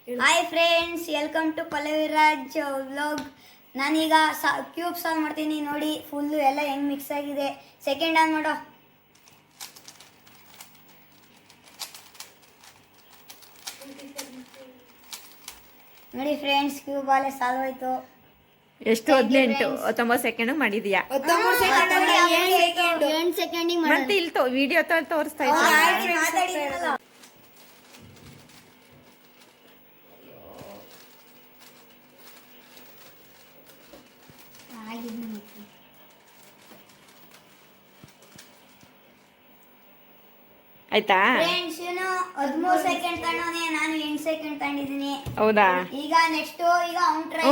Hi friends, welcome to Pallaviraj vlog. ನಾನೀಗ cube solve ಮಾಡ್ತೀನಿ. ನೋಡಿ ಫುಲ್ಲು ಎಲ್ಲ ಹೆಂಗೆ ಮಿಕ್ಸ್ ಆಗಿದೆ. ಸೆಕೆಂಡ್ ಆನ್ ಮಾಡೋ. ನೋಡಿ ಫ್ರೆಂಡ್ಸ್, ಕ್ಯೂಬ್ ಅಲ್ಲೇ ಸಾಲ್ವ್ ಆಯ್ತು. ಎಷ್ಟು 18 19 ಸೆಕೆಂಡ್ ಮಾಡಿದ್ಯಾ? ಮತ್ತೆ ಇಲ್ಲಿ ವಿಡಿಯೋ ತೋರಿಸ್ತಾ ಇದ್ದೀನಿ. ಆಯ್ತಾ? ಫ್ರೆಂಡ್ಸ್, 13 ಸೆಕೆಂಡ್ ತಗೊಂಡವನೇ, ನಾನು 8 ಸೆಕೆಂಡ್ ತಗೊಂಡಿದ್ದೀನಿ. ಹೌದಾ? ಈಗ ನೆಕ್ಸ್ಟ್ ಈಗ ಅವ್ನು ಟ್ರೈ.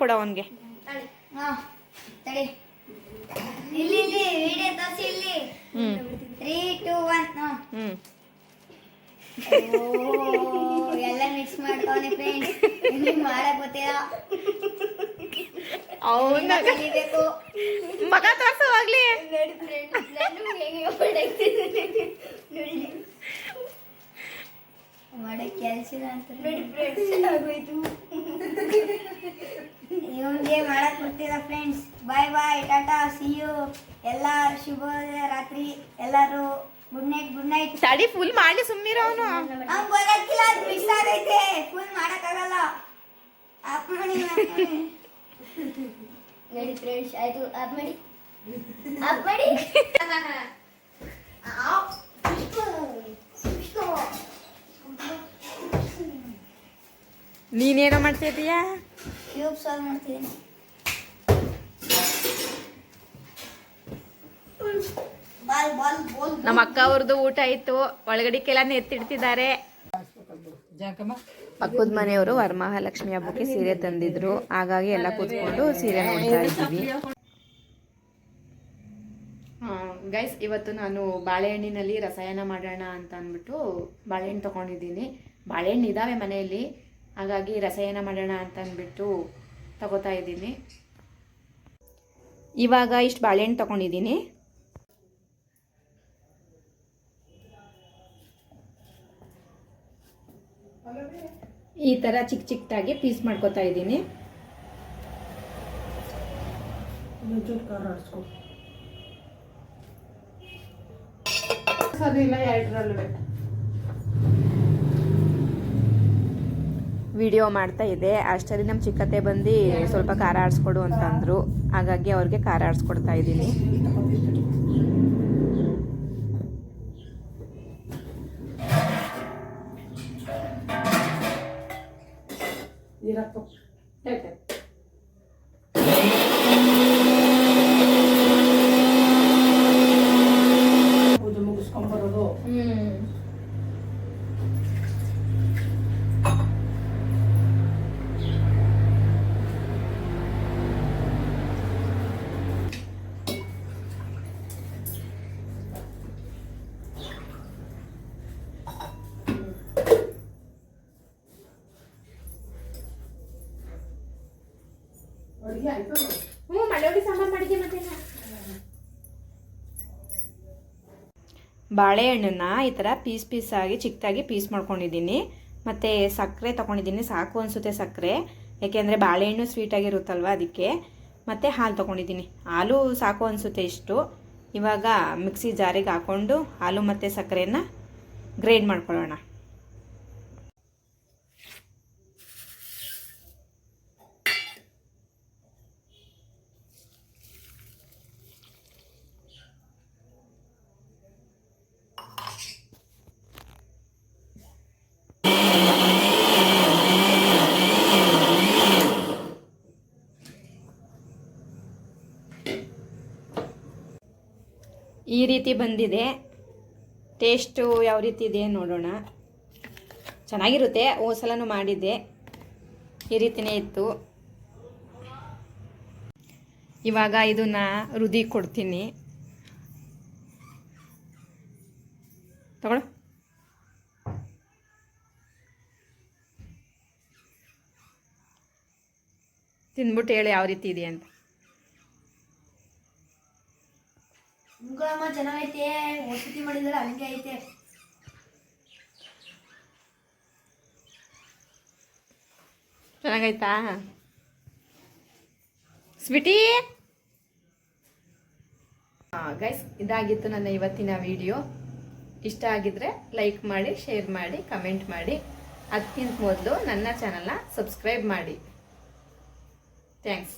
ಕೊಡು ಅವನಿಗೆ. ತಡಿ, ಇಲ್ಲಿ ವಿಡಿಯೋ ತೋರಿಸಿ ಇಲ್ಲಿ. 3 2 1 ಎಲ್ಲ ಮಿಕ್ಸ್ ಮಾಡ್ತಾವನೆ ಫ್ರೆಂಡ್ಸ್. ನಿಮಗೆ ಮಾಡಕ್ ಗೊತ್ತಿಲ್ಲ, ಅವನ ಕಲಿಬೇಕು. ಮಗ ತೋರ್ಸೋವಾಗ್ಲಿ. ನೋಡಿ ಫ್ರೆಂಡ್ಸ್, ನಾನು ಹೇಗೆ ಮಾಡಕ್ ಕೆಲಸ ಅಂತ. ನೋಡಿ ಫ್ರೆಂಡ್ಸ್, ಆಗೋಯ್ತು. ಇವನಿಗೆ ಮಾಡಕ್ ಗೊತ್ತಿಲ್ಲ friends. Bye bye, tata, see you. ಎಲ್ಲ ಶುಭ ರಾತ್ರಿ ಎಲ್ಲರೂ. Good night. ತಡಿ, ಫುಲ್ ಮಾಡಿ ಸುಮ್ಮಿರ ಅವನು. ಅವ್ನು ಬರಕ್ಕಿಲ್ಲ, ಅದು ಮಿಕ್ಸ್ ಆಗೈತೆ. ಫುಲ್ ಮಾಡಕ್ಕಾಗಲ್ಲ. ಆಫ್ ಮಾಡಿ. ನೋಡಿ ಫ್ರೆಂಡ್ಸ್, ಆಯ್ತು. ಆಫ್ ಮಾಡಿ. ನೀನೇನೋ ಮಾಡ್ತಾ ಇದೀಯಾ? ಕ್ಯೂಬ್ ಸಾಲ್ವ್ ಮಾಡ್ತಿದ್ದೀನಿ. ನಮ್ಮ ಅಕ್ಕ ಅವ್ರದ್ದು ಊಟ ಆಯ್ತು. ಒಳಗಡಿಕೆಲ್ಲ ಎತ್ತಿಡ್ತಿದ್ದಾರೆ. ಪಕ್ಕದ ಮನೆಯವರು ವರಮಹಾಲಕ್ಷ್ಮಿ ಹಬ್ಬಕ್ಕೆ ಸೀರೆ ತಂದಿದ್ರು. ಹಾಗಾಗಿ ಎಲ್ಲ ಕೂತ್ಕೊಂಡು ಸೀರೆ ನೋಡ್ತಾ ಇದ್ದೀವಿ. ಗೈಸ್, ಇವತ್ತು ನಾನು ಬಾಳೆಹಣ್ಣಿನಲ್ಲಿ ರಸಾಯನ ಮಾಡೋಣ ಅಂತ ಅಂದ್ಬಿಟ್ಟು ಬಾಳೆಹಣ್ಣು ತೊಗೊಂಡಿದ್ದೀನಿ. ಬಾಳೆಹಣ್ಣು ಇದ್ದಾವೆ ಮನೆಯಲ್ಲಿ, ಹಾಗಾಗಿ ರಸಾಯನ ಮಾಡೋಣ ಅಂತ ಅಂದ್ಬಿಟ್ಟು ತಗೋತಾ ಇದ್ದೀನಿ. ಇವಾಗ ಇಷ್ಟು ಬಾಳೆಹಣ್ಣು ತೊಗೊಂಡಿದ್ದೀನಿ. ಈ ಥರ ಚಿಕ್ಕದಾಗಿ ಪೀಸ್ ಮಾಡ್ಕೊತಾ ಇದ್ದೀನಿ. ವಿಡಿಯೋ ಮಾಡ್ತಾ ಇದೆ ಅಷ್ಟರಲ್ಲಿ ನಮ್ಮ ಚಿಕ್ಕತ್ತೆ ಬಂದು ಸ್ವಲ್ಪ ಖಾರ ಆಡಿಸ್ಕೊಡು ಅಂತಂದರು. ಹಾಗಾಗಿ ಅವ್ರಿಗೆ ಖಾರ ಆಡಿಸ್ಕೊಡ್ತಾ ಇದ್ದೀನಿ. ಬಾಳೆಹಣ್ಣನ್ನ ಈ ಥರ ಪೀಸ್ ಆಗಿ ಚಿಕ್ಕದಾಗಿ ಪೀಸ್ ಮಾಡ್ಕೊಂಡಿದ್ದೀನಿ. ಮತ್ತು ಸಕ್ಕರೆ ತೊಗೊಂಡಿದ್ದೀನಿ. ಸಾಕು ಅನಿಸುತ್ತೆ ಸಕ್ಕರೆ, ಯಾಕೆಂದರೆ ಬಾಳೆಹಣ್ಣು ಸ್ವೀಟಾಗಿರುತ್ತಲ್ವ ಅದಕ್ಕೆ. ಮತ್ತು ಹಾಲು ತೊಗೊಂಡಿದ್ದೀನಿ. ಹಾಲು ಸಾಕು ಅನಿಸುತ್ತೆ ಇಷ್ಟು. ಇವಾಗ ಮಿಕ್ಸಿ ಜಾರಿಗೆ ಹಾಕ್ಕೊಂಡು ಹಾಲು ಮತ್ತು ಸಕ್ಕರೆಯನ್ನು ಗ್ರೈಂಡ್ ಮಾಡ್ಕೊಳ್ಳೋಣ. ಈ ರೀತಿ ಬಂದಿದೆ. ಟೇಸ್ಟು ಯಾವ ರೀತಿ ಇದೆ ನೋಡೋಣ. ಚೆನ್ನಾಗಿರುತ್ತೆ. ಸಲನೂ ಮಾಡಿದ್ದೆ, ಈ ರೀತಿಯೇ ಇತ್ತು. ಇವಾಗ ಇದನ್ನು ರುದಿ ಕೊಡ್ತೀನಿ. ತಗೊಳ್ಳು. ತಿಂದ್ಬಿಟ್ಟು ಹೇಳಿ ಯಾವ ರೀತಿ ಇದೆ ಅಂತ. ಚೆನ್ನಾಗೈತೆ. ವಸತಿ ಮಾಡಿದ್ರೆ ಹಂಗೆ ಐತೆ. ಚೆನ್ನಾಗೈತಾ ಸ್ವೀಟಿ? ಗೈಸ್, ಇದಾಗಿತ್ತು ನನ್ನ ಇವತ್ತಿನ ವಿಡಿಯೋ. ಇಷ್ಟ ಆಗಿದ್ರೆ ಲೈಕ್ ಮಾಡಿ, ಶೇರ್ ಮಾಡಿ, ಕಮೆಂಟ್ ಮಾಡಿ. ಅದಕ್ಕಿಂತ ಮೊದಲು ನನ್ನ ಚಾನಲ್ನ ಸಬ್ಸ್ಕ್ರೈಬ್ ಮಾಡಿ. ಥ್ಯಾಂಕ್ಸ್.